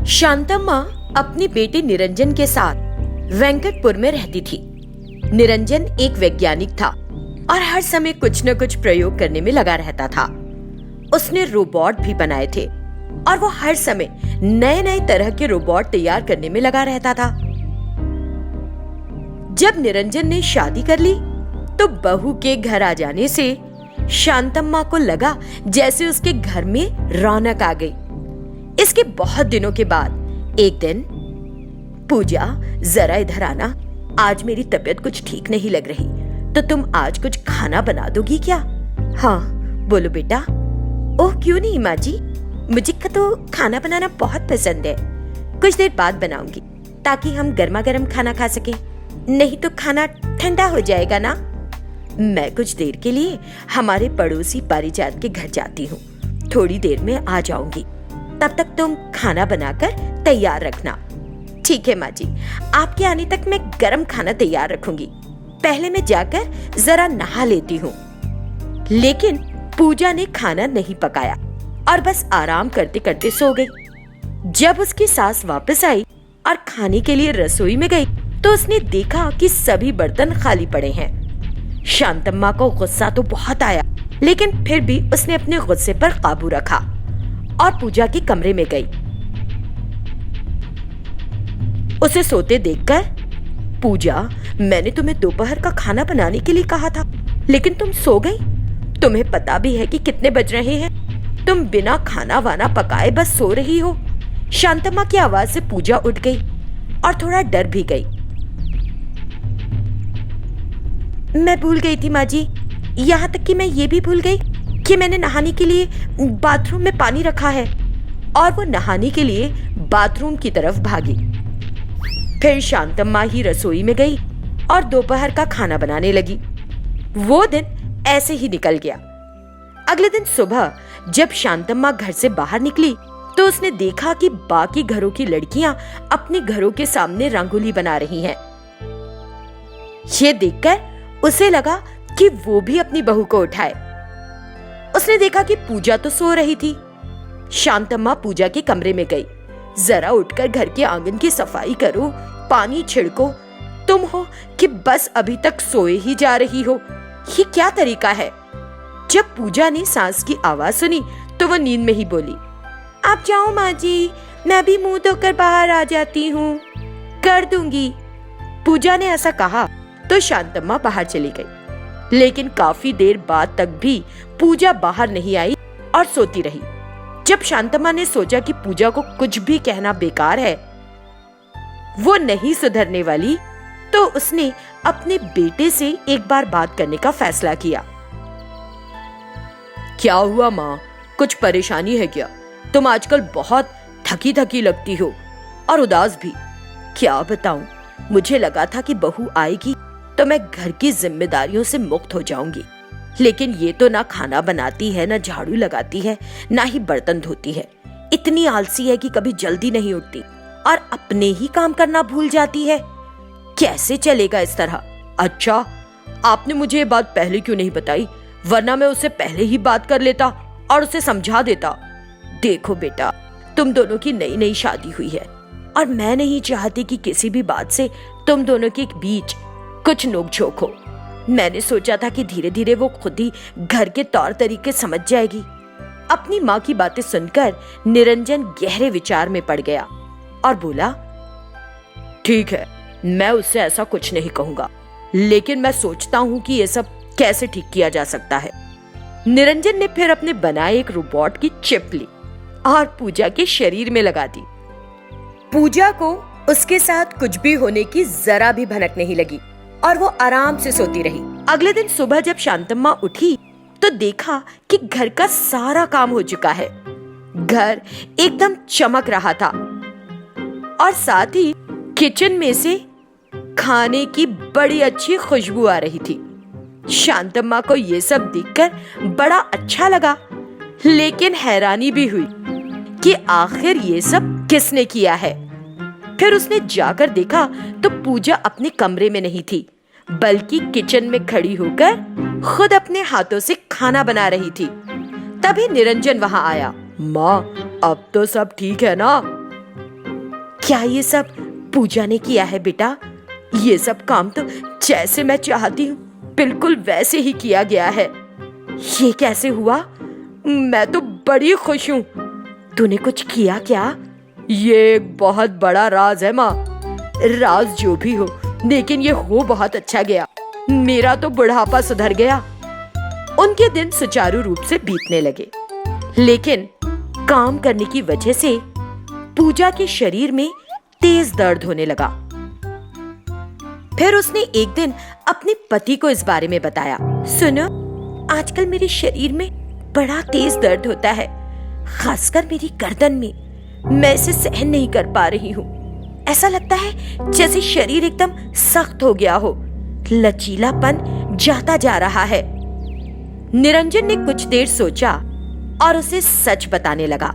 शांतम्मा अपनी बेटी निरंजन के साथ वेंकटपुर में रहती थी। निरंजन एक वैज्ञानिक था और हर समय कुछ न कुछ प्रयोग करने में लगा रहता था। उसने रोबोट भी बनाए थे और वो हर समय नए नए तरह के रोबोट तैयार करने में लगा रहता था। जब निरंजन ने शादी कर ली तो बहू के घर आ जाने से शांतम्मा को लगा जैसे उसके घर में रौनक आ गई। इसके बहुत दिनों के बाद एक दिन, पूजा जरा इधर आना, आज मेरी तबीयत कुछ ठीक नहीं लग रही, तो तुम आज कुछ खाना बना दोगी क्या? हाँ बोलो बेटा। ओह क्यों नहीं माँ जी, मुझे तो खाना बनाना बहुत पसंद है। कुछ देर बाद बनाऊंगी ताकि हम गर्मा गर्म खाना खा सके, नहीं तो खाना ठंडा हो जाएगा ना। मैं कुछ देर के लिए हमारे पड़ोसी पारिजात के घर जाती हूँ, थोड़ी देर में आ जाऊंगी, तब तक तुम खाना बनाकर तैयार रखना। ठीक है माँ जी, आपके आने तक मैं गरम खाना तैयार रखूंगी। पहले मैं जाकर जरा नहा लेती हूँ। लेकिन पूजा ने खाना नहीं पकाया और बस आराम करते करते सो गई। जब उसकी सास वापस आई और खाने के लिए रसोई में गई तो उसने देखा कि सभी बर्तन खाली पड़े हैं। शांतम्मा को गुस्सा तो बहुत आया, लेकिन फिर भी उसने अपने गुस्से पर काबू रखा और पूजा के कमरे में गई। उसे सोते देखकर, पूजा, मैंने तुम्हें दोपहर का खाना बनाने के लिए कहा था, लेकिन तुम सो गई। तुम्हें पता भी है कि कितने बज रहे हैं, तुम बिना खाना वाना पकाए बस सो रही हो। शांतम्मा की आवाज से पूजा उठ गई और थोड़ा डर भी गई। मैं भूल गई थी माँ जी, यहाँ तक कि मैं ये भी भूल गई कि मैंने नहाने के लिए बाथरूम में पानी रखा है। और वो नहाने के लिए बाथरूम की तरफ भागी। फिर शांतम्मा ही रसोई में गई और दोपहर का खाना बनाने लगी। वो दिन ऐसे ही निकल गया। अगले दिन सुबह जब शांतम्मा घर से बाहर निकली तो उसने देखा कि बाकी घरों की लड़कियां अपने घरों के सामने रंगोली बना रही हैं। ये देखकर उसे लगा कि वो भी अपनी बहू को उठाए। उसने देखा कि पूजा तो सो रही थी। शांतम्मा पूजा के कमरे में गई। जरा उठकर घर के आंगन की सफाई करो, पानी छिड़को। तुम हो कि बस अभी तक सोए ही जा रही हो, ये क्या तरीका है? जब पूजा ने सास की आवाज सुनी तो वो नींद में ही बोली, आप जाओ माँ जी, मैं भी मुंह धोकर बाहर आ जाती हूँ, कर दूंगी। पूजा ने ऐसा कहा तो शांतम्मा बाहर चली गई, लेकिन काफी देर बाद तक भी पूजा बाहर नहीं आई और सोती रही। जब शांतम्मा ने सोचा कि पूजा को कुछ भी कहना बेकार है, वो नहीं सुधरने वाली, तो उसने अपने बेटे से एक बार बात करने का फैसला किया। क्या हुआ माँ, कुछ परेशानी है क्या? तुम आजकल बहुत थकी थकी लगती हो और उदास भी। क्या बताऊं, मुझे लगा था कि बहू आएगी तो मैं घर की जिम्मेदारियों से मुक्त हो जाऊंगी, लेकिन ये तो ना खाना बनाती है, ना झाड़ू लगाती है, ना ही बर्तन धोती है। इतनी आलसी है कि कभी जल्दी नहीं उठती और अपने ही काम करना भूल जाती है। कैसे चलेगा इस तरह? अच्छा, आपने मुझे ये बात पहले क्यों नहीं बताई, वरना मैं उससे पहले ही बात कर लेता और उसे समझा देता। देखो बेटा, तुम दोनों की नई नई शादी हुई है और मैं नहीं चाहती कि किसी भी बात से तुम दोनों के बीच कुछ नोकझोंक हो। मैंने सोचा था कि धीरे धीरे वो खुद ही घर के तौर तरीके समझ जाएगी। अपनी माँ की बातें सुनकर निरंजन गहरे विचार में पड़ गया और बोला, ठीक है, मैं उससे ऐसा कुछ नहीं कहूँगा, लेकिन मैं सोचता हूँ कि ये सब कैसे ठीक किया जा सकता है। निरंजन ने फिर अपने बनाए एक रोबोट की चिप ली और पूजा के शरीर में लगा दी। पूजा को उसके साथ कुछ भी होने की जरा भी भनक नहीं लगी और वो आराम से सोती रही। अगले दिन सुबह जब शांतम्मा उठी तो देखा कि घर का सारा काम हो चुका है। घर एकदम चमक रहा था और साथ ही किचन में से खाने की बड़ी अच्छी खुशबू आ रही थी। शांतम्मा को ये सब देखकर बड़ा अच्छा लगा, लेकिन हैरानी भी हुई कि आखिर ये सब किसने किया है। फिर उसने जाकर देखा तो पूजा अपने कमरे में नहीं थी, बल्कि किचन में खड़ी होकर खुद अपने हाथों से खाना बना रही थी। तभी निरंजन वहां आया। माँ, अब तो सब ठीक है ना? क्या ये सब पूजा ने किया है बेटा? ये सब काम तो जैसे मैं चाहती हूँ बिल्कुल वैसे ही किया गया है। ये कैसे हुआ? मैं तो बड़ी खुश हूँ। तूने कुछ किया क्या? ये एक बहुत बड़ा राज है माँ। राज जो भी हो, लेकिन ये हो बहुत अच्छा गया। मेरा तो बुढ़ापा सुधर गया। उनके दिन सुचारू रूप से बीतने लगे, लेकिन काम करने की वजह से पूजा के शरीर में तेज दर्द होने लगा। फिर उसने एक दिन अपने पति को इस बारे में बताया। सुनो, आजकल मेरे शरीर में बड़ा तेज दर्द होता है, खासकर मेरी गर्दन में। मैं इसे सहन नहीं कर पा रही हूँ। ऐसा लगता है जैसे शरीर एकदम सख्त हो गया हो, लचीलापन जाता जा रहा है। निरंजन ने कुछ देर सोचा और उसे सच बताने लगा।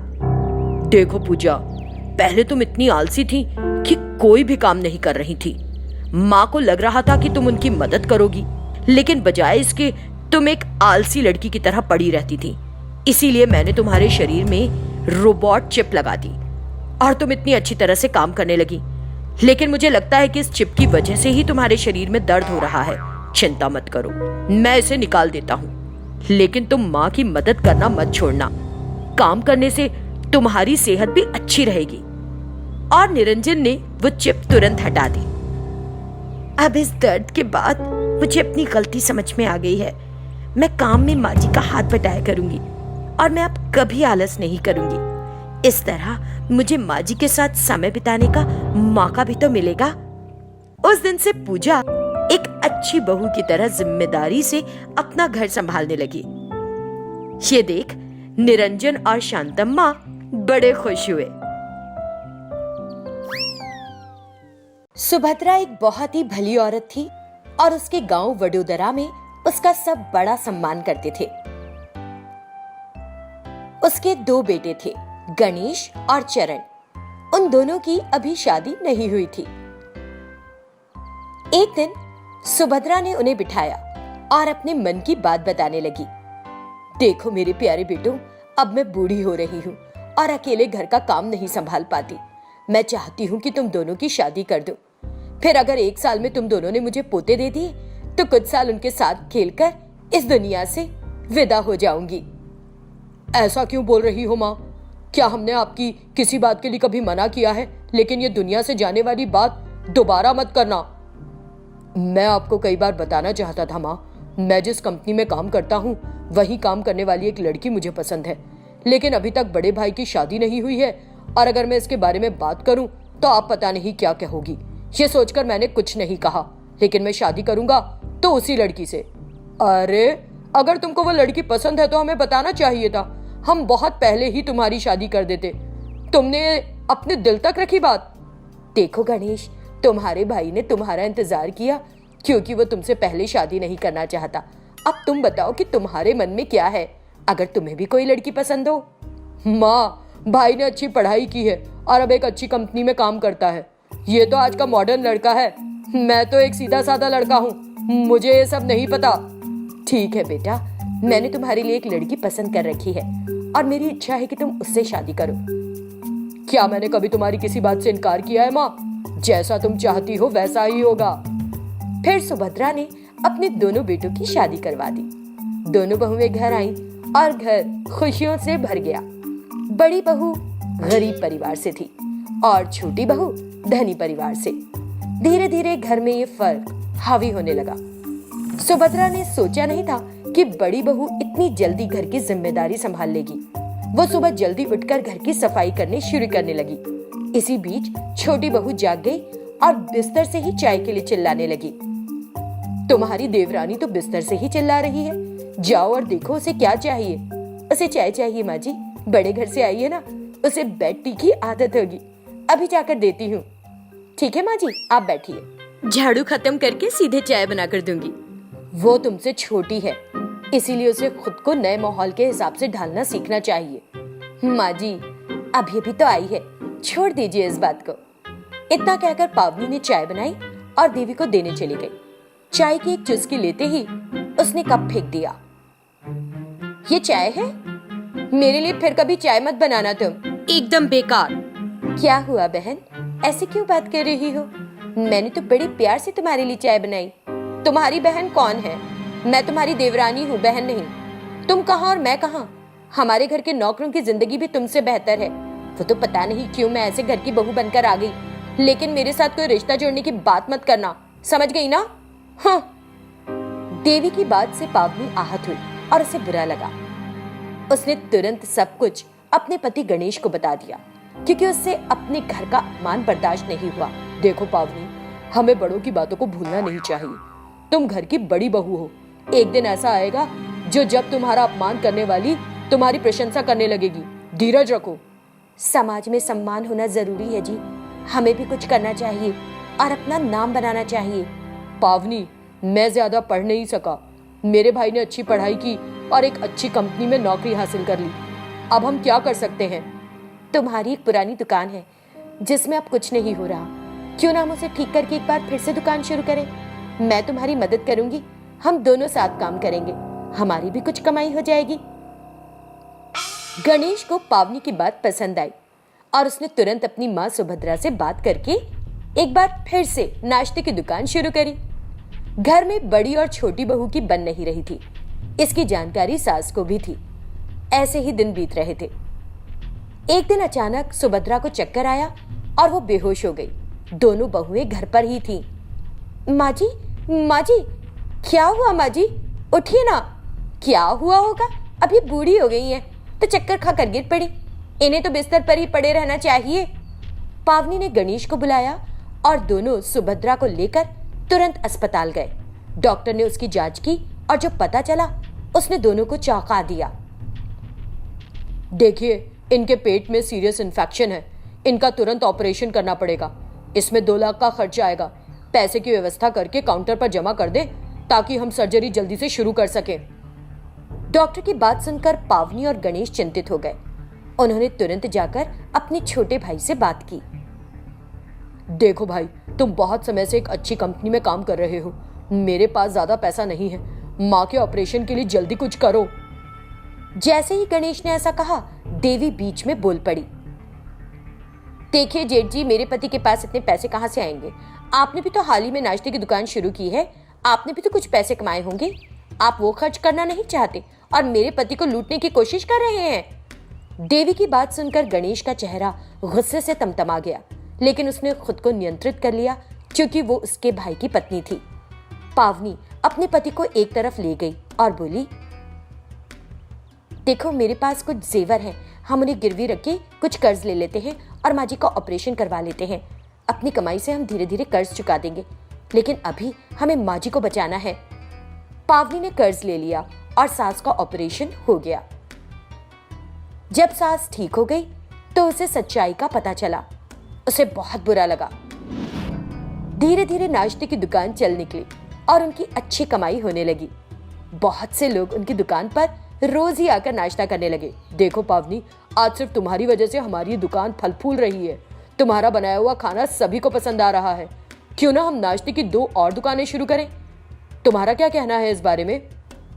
देखो पूजा, पहले तुम इतनी आलसी थी कि कोई भी काम नहीं कर रही थी। माँ को लग रहा था कि तुम उनकी मदद करोगी, लेकिन बजाय इसके तुम एक आलसी लड़की की तरह पड़ी रहती थी। इसीलिए मैंने तुम्हारे शरीर में रोबोट चिप लगा दी और तुम इतनी अच्छी तरह से काम करने लगी। लेकिन मुझे लगता है कि इस चिप की वजह से ही तुम्हारे शरीर में दर्द हो रहा है। चिंता मत करो, मैं इसे निकाल देता हूँ। लेकिन तुम माँ की मदद करना मत छोड़ना। काम करने से तुम्हारी सेहत भी अच्छी रहेगी। और निरंजन ने वो चिप तुरंत हटा दी। अब इस दर्द के बाद मुझे अपनी गलती समझ में आ गई है। मैं काम में माँ जी का हाथ बटाया करूंगी और मैं अब कभी आलस नहीं करूंगी। इस तरह मुझे माँ जी के साथ समय बिताने का मौका भी तो मिलेगा। उस दिन से पूजा एक अच्छी बहू की तरह जिम्मेदारी से अपना घर संभालने लगी। ये देख निरंजन और शांतम्मा बड़े खुश हुए। सुभद्रा एक बहुत ही भली औरत थी और उसके गांव वडोदरा में उसका सब बड़ा सम्मान करते थे। उसके 2 बेटे थे, गणेश और चरण। उन दोनों की अभी शादी नहीं हुई थी। एक दिन सुभद्रा ने उन्हें बिठाया और अपने मन की बात बताने लगी। देखो मेरे प्यारे बेटों, अब मैं बूढ़ी हो रही हूँ और अकेले घर का काम नहीं संभाल पाती। मैं चाहती हूँ कि तुम दोनों की शादी कर दो। फिर अगर 1 साल में तुम दोनों ने मुझे पोते दे दिए तो कुछ साल उनके साथ खेलकर इस दुनिया से विदा हो जाऊंगी। ऐसा क्यों बोल रही हो माँ? क्या हमने आपकी किसी बात के लिए कभी मना किया है? लेकिन ये दुनिया से जाने वाली बात दोबारा मत करना। मैं आपको कई बार बताना चाहता था माँ, मैं जिस कंपनी में काम करता हूँ वही काम करने वाली एक लड़की मुझे पसंद है। लेकिन अभी तक बड़े भाई की शादी नहीं हुई है और अगर मैं इसके बारे में बात करूं तो आप पता नहीं क्या कहोगी। ये सोचकर मैंने कुछ नहीं कहा, लेकिन मैं शादी करूंगा तो उसी लड़की से। अरे अगर तुमको वो लड़की पसंद है तो हमें बताना चाहिए था। हम बहुत पहले ही तुम्हारी शादी कर देते। तुमने अपने दिल तक रखी बात। देखो गणेश, तुम्हारे भाई ने तुम्हारा इंतजार किया क्योंकि वो तुमसे पहले शादी नहीं करना चाहता। अब तुम बताओ कि तुम्हारे मन में क्या है, अगर तुम्हें भी कोई लड़की पसंद हो। माँ, भाई ने अच्छी पढ़ाई की है और अब एक अच्छी कंपनी में काम करता है। ये तो आज का मॉडर्न लड़का है। मैं तो एक सीधा साधा लड़का हूँ, मुझे ये सब नहीं पता। ठीक है बेटा, मैंने तुम्हारे लिए एक लड़की पसंद कर रखी है और मेरी इच्छा है कि तुम उससे शादी करो। क्या मैंने कभी तुम्हारी किसी बात से इनकार किया है माँ? जैसा तुम चाहती हो वैसा ही होगा। फिर सुभद्रा ने अपने दोनों बेटों की शादी करवा दी। दोनों बहुएं घर आईं और घर खुशियों से भर गया। बड़ी बहू गरीब परिवार से थी और छोटी बहू धनी परिवार से। धीरे धीरे घर में ये फर्क हावी होने लगा। सुभद्रा ने सोचा नहीं था कि बड़ी बहू इतनी जल्दी घर की जिम्मेदारी संभाल लेगी। वो सुबह जल्दी उठकर घर की सफाई करने शुरू करने लगी। इसी बीच छोटी बहू जाग गई और बिस्तर से ही चाय के लिए चिल्लाने लगी। तुम्हारी देवरानी तो बिस्तर से ही चिल्ला रही है, जाओ और देखो उसे क्या चाहिए। उसे चाय चाहिए माँ जी, बड़े घर से आई है ना, उसे बेड टी की आदत होगी। अभी जाकर देती हूँ। ठीक है माँ जी, आप बैठिए, झाड़ू खत्म करके सीधे चाय बनाकर दूंगी। वो तुमसे छोटी है, इसीलिए उसे खुद को नए माहौल के हिसाब से ढालना सीखना चाहिए। माँ जी, अभी अभी तो आई है, छोड़ दीजिए इस बात को। इतना कहकर पावनी ने चाय बनाई और देवी को देने चली गई। चाय की एक चुस्की लेते ही उसने कप फेंक दिया। ये चाय है? मेरे लिए फिर कभी चाय मत बनाना तुम, एकदम बेकार। क्या हुआ बहन, ऐसे क्यों बात कर रही हो? मैंने तो बड़े प्यार से तुम्हारे लिए चाय बनाई। तुम्हारी बहन कौन है? मैं तुम्हारी देवरानी हूँ, बहन नहीं। तुम कहाँ और मैं कहाँ? हमारे घर के नौकरों की जिंदगी भी तुमसे बेहतर है। वो तो पता नहीं क्यों मैं ऐसे घर की बहू बनकर आ गई, लेकिन मेरे साथ कोई रिश्ता जोड़ने की बात मत करना, समझ गई ना? हाँ। देवी की बात से पावनी आहत हुई और उसे बुरा लगा। उसने तुरंत सब कुछ अपने पति गणेश को बता दिया, क्योंकि उससे अपने घर का अपमान बर्दाश्त नहीं हुआ। देखो पावनी, हमें बड़ों की बातों को भूलना नहीं चाहिए। तुम घर की बड़ी बहू हो। एक दिन ऐसा आएगा जब तुम्हारा अपमान करने वाली तुम्हारी प्रशंसा करने लगेगी। धीरज रखो। समाज में सम्मान होना जरूरी है जी। हमें भी कुछ करना चाहिए और अपना नाम बनाना चाहिए। पावनी, मैं ज्यादा पढ़ नहीं सका। मेरे भाई ने अच्छी पढ़ाई की और एक अच्छी कंपनी में नौकरी हासिल कर ली। अब हम क्या कर सकते हैं? तुम्हारी एक पुरानी दुकान है जिसमें अब कुछ नहीं हो रहा। क्यों ना हम उसे ठीक करके एक बार फिर से दुकान शुरू करें? मैं तुम्हारी मदद करूंगी। हम दोनों साथ काम करेंगे, हमारी भी कुछ कमाई हो जाएगी। गणेश को पावनी की बात पसंद आई और उसने तुरंत अपनी माँ सुभद्रा से बात करके एक बार फिर से नाश्ते की दुकान शुरू करी। घर में बड़ी और छोटी बहू की बन नहीं रही थी। इसकी जानकारी सास को भी थी। ऐसे ही दिन बीत रहे थे। एक दिन अचानक सुभद्रा को चक्कर आया और वो बेहोश हो गई। दोनों बहुएं घर पर ही थीं। माँ जी, माँ जी, क्या हुआ माँ जी? उठिए ना। क्या हुआ होगा? अभी बूढ़ी हो गई हैं तो चक्कर खाकर गिर पड़ी। इन्हें तो बिस्तर पर ही पड़े रहना चाहिए। पावनी ने गणेश को बुलाया और दोनों सुभद्रा को लेकर तुरंत अस्पताल गए। डॉक्टर ने उसकी जांच की और जो पता चला उसने दोनों को चौंका दिया। देखिए, इनके पेट में सीरियस इन्फेक्शन है। इनका तुरंत ऑपरेशन करना पड़ेगा। इसमें 2 लाख का खर्च आएगा। पैसे की व्यवस्था करके काउंटर पर जमा कर दे ताकि हम सर्जरी जल्दी से शुरू कर सकें। डॉक्टर की बात सुनकर पावनी और गणेश चिंतित हो गए। उन्होंने तुरंत जाकर अपने छोटे भाई से बात की। देखो भाई, तुम बहुत समय से एक अच्छी कंपनी में काम कर रहे हो। मेरे पास ज्यादा पैसा नहीं है। माँ के ऑपरेशन के लिए जल्दी कुछ करो। जैसे ही गणेश ने ऐसा कहा, देवी बीच में बोल पड़ी। देखिए जेठ जी, मेरे पति के पास इतने पैसे कहाँ से आएंगे? आपने भी तो हाल ही में नाश्ते की दुकान शुरू की है। आपने भी तो कुछ पैसे कमाए होंगे। आप वो खर्च करना नहीं चाहते और मेरे पति को लूटने की कोशिश कर रहे हैं। देवी की बात सुनकर गणेश का चेहरा गुस्से से तमतमा गया, लेकिन उसने खुद को नियंत्रित कर लिया क्योंकि वो उसके भाई की पत्नी थी। पावनी अपने पति को एक तरफ ले गई और बोली, देखो मेरे पास कुछ जेवर हैं, हम उन्हें गिरवी रख के कुछ कर्ज ले लेते हैं और माँ जी का ऑपरेशन करवा लेते हैं। अपनी कमाई से हम धीरे धीरे कर्ज चुका देंगे, लेकिन अभी हमें माँ जी को बचाना है। पावनी ने कर्ज ले लिया और सास का ऑपरेशन हो गया। जब सास ठीक हो गई तो उसे सच्चाई का पता चला। उसे बहुत बुरा लगा। धीरे धीरे नाश्ते की दुकान चल निकली और उनकी अच्छी कमाई होने लगी। बहुत से लोग उनकी दुकान पर रोज ही आकर नाश्ता करने लगे। देखो पावनी, आज सिर्फ तुम्हारी वजह से हमारी ये दुकान फल फूल रही है। तुम्हारा बनाया हुआ खाना सभी को पसंद आ रहा है। क्यों ना हम नाश्ते की 2 और दुकानें शुरू करें? तुम्हारा क्या कहना है इस बारे में?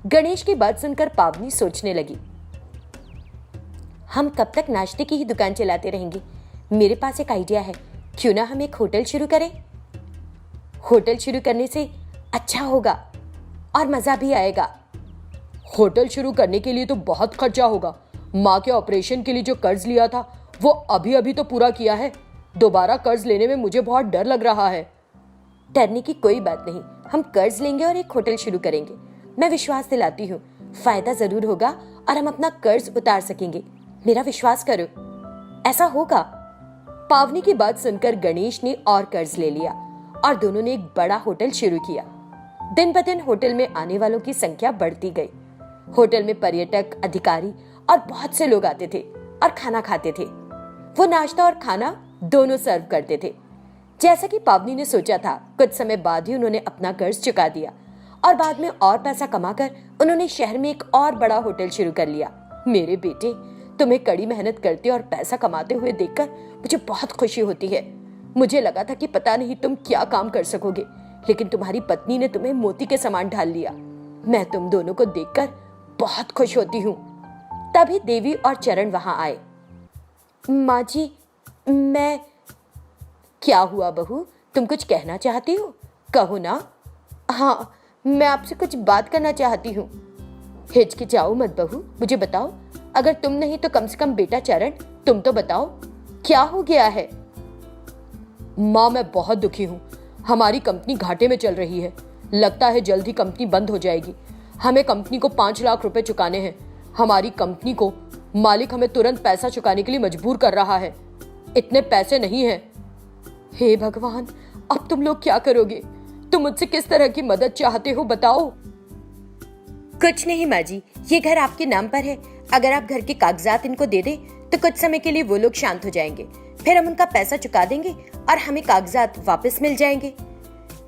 गणेश की बात सुनकर पावनी सोचने लगी। हम कब तक नाश्ते की ही दुकान चलाते रहेंगे? मेरे पास एक आइडिया है। क्यों ना हम एक होटल शुरू करें? होटल शुरू करने से अच्छा होगा और मजा भी आएगा। होटल शुरू करने के लिए तो बहुत खर्चा होगा। माँ के ऑपरेशन के लिए जो कर्ज लिया था वो अभी अभी तो पूरा किया है। दोबारा कर्ज लेने में मुझे बहुत डर लग रहा है। डरने की कोई बात नहीं, हम कर्ज लेंगे और एक होटल शुरू करेंगे। मैं विश्वास दिलाती हूँ, फायदा जरूर होगा और हम अपना कर्ज उतार सकेंगे। मेरा विश्वास करो, ऐसा होगा। पावनी की बात सुनकर गणेश ने और कर्ज ले लिया और दोनों ने एक बड़ा होटल शुरू किया। दिन ब दिन होटल में आने वालों की संख्या बढ़ती गई। होटल में पर्यटक, अधिकारी और बहुत से लोग आते थे और खाना खाते थे। वो नाश्ता और खाना दोनों सर्व करते थे। जैसा कि पावनी ने सोचा था, कुछ समय बाद ही उन्होंने अपना कर्ज चुका दिया और बाद में और पैसा कमाकर उन्होंने शहर में एक और बड़ा होटल शुरू कर लिया। मेरे बेटे, तुम्हें कड़ी मेहनत करते और पैसा कमाते हुए देखकर मुझे बहुत खुशी होती है। मुझे लगा था कि पता नहीं तुम क्या काम कर सकोगे, लेकिन तुम्हारी पत्नी ने तुम्हें मोती के समान ढाल लिया। मैं तुम दोनों को देखकर बहुत खुश होती हूँ। तभी देवी और चरण वहां आए। माँ जी, मैं क्या हुआ बहू, तुम कुछ कहना चाहती हो? कहो ना। हाँ, मैं आपसे कुछ बात करना चाहती हूँ। हिचकिचाओ मत बहू, मुझे बताओ। अगर तुम नहीं तो कम से कम बेटा चरण, तुम तो बताओ, क्या हो गया है? माँ, मैं बहुत दुखी हूँ। हमारी कंपनी घाटे में चल रही है। लगता है जल्द ही कंपनी बंद हो जाएगी। हमें कंपनी को 5 लाख रुपए चुकाने हैं। हमारी कंपनी को मालिक हमें तुरंत पैसा चुकाने के लिए मजबूर कर रहा है। इतने पैसे नहीं हैं। हे भगवान, अब तुम लोग क्या करोगे? तुम मुझसे किस तरह की मदद चाहते हो, बताओ। कुछ नहीं माँ जी, ये घर आपके नाम पर है। अगर आप घर के कागजात इनको दे दे तो कुछ समय के लिए वो लोग शांत हो जाएंगे। फिर हम उनका पैसा चुका देंगे और हमें कागजात वापस मिल जाएंगे।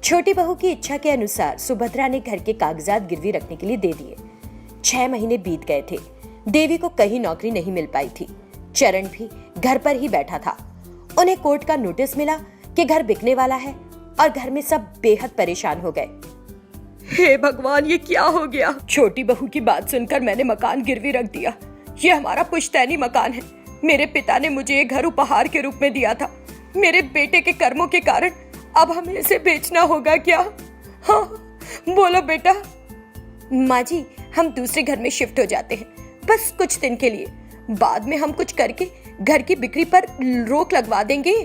छोटी बहू की इच्छा के अनुसार सुभद्रा ने घर के कागजात गिरवी रखने के लिए दे दिए। 6 महीने बीत गए थे। देवी को कहीं नौकरी नहीं मिल पाई थी। चरण भी घर पर ही बैठा था। उन्हें कोर्ट का नोटिस मिला कि घर बिकने वाला है और घर में सब बेहद परेशान हो गए। हे भगवान, ये क्या हो गया? छोटी बहू की बात सुनकर मैंने मकान गिरवी रख दिया। ये हमारा पुश्तैनी मकान है। मेरे पिता ने मुझे ये घर उपहार के रूप में दिया था। मेरे बेटे के कर्मों के कारण अब हमें इसे बेचना होगा क्या? हाँ, बोलो बेटा। माँ जी, हम दूसरे घर में शिफ्ट हो जाते हैं, बस कुछ दिन के लिए। बाद में हम कुछ करके घर की बिक्री पर रोक लगवा देंगे।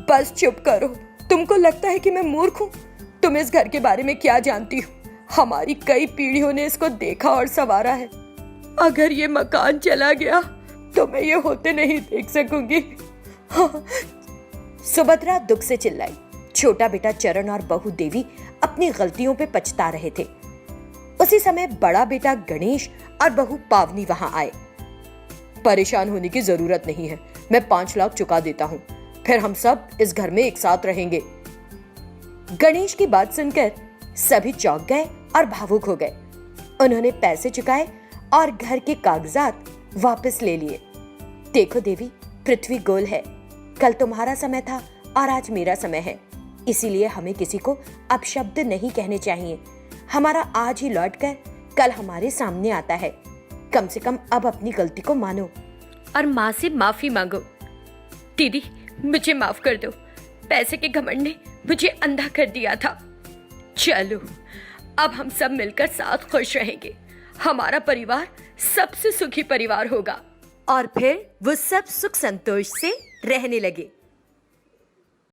बस चुप करो। तुमको लगता है कि मैं मूर्ख हूँ? तुम इस घर के बारे में क्या जानती हो? हमारी कई पीढ़ियों ने इसको देखा और संवारा है। अगर ये मकान चला गया तो मैं ये होते नहीं देख सकूंगी। हाँ। सुभद्रा दुख से चिल्लाई। छोटा बेटा चरण और बहू देवी अपनी गलतियों पे पछता रहे थे। उसी समय बड़ा बेटा गणेश और बहू पावनी वहां आए। परेशान होने की जरूरत नहीं है, मैं 5 लाख चुका देता हूँ, फिर हम सब इस घर में एक साथ रहेंगे। गणेश की बात सुनकर सभी चौंक गए और भावुक हो गए। उन्होंने पैसे चुकाए और घर के कागजात वापस ले लिए। देखो देवी, पृथ्वी गोल है। कल तुम्हारा समय था और आज मेरा समय है, इसीलिए हमें किसी को अपशब्द नहीं कहने चाहिए। हमारा आज ही लौटकर कल हमारे सामने आता है। कम से कम अब अपनी गलती को मानो और माँ से माफी मांगो। दीदी, मुझे माफ कर दो। पैसे के घमंड ने मुझे अंधा कर दिया था। चलो, अब हम सब मिलकर साथ खुश रहेंगे। हमारा परिवार सबसे सुखी परिवार होगा। और फिर वो सब सुख संतोष से रहने लगे।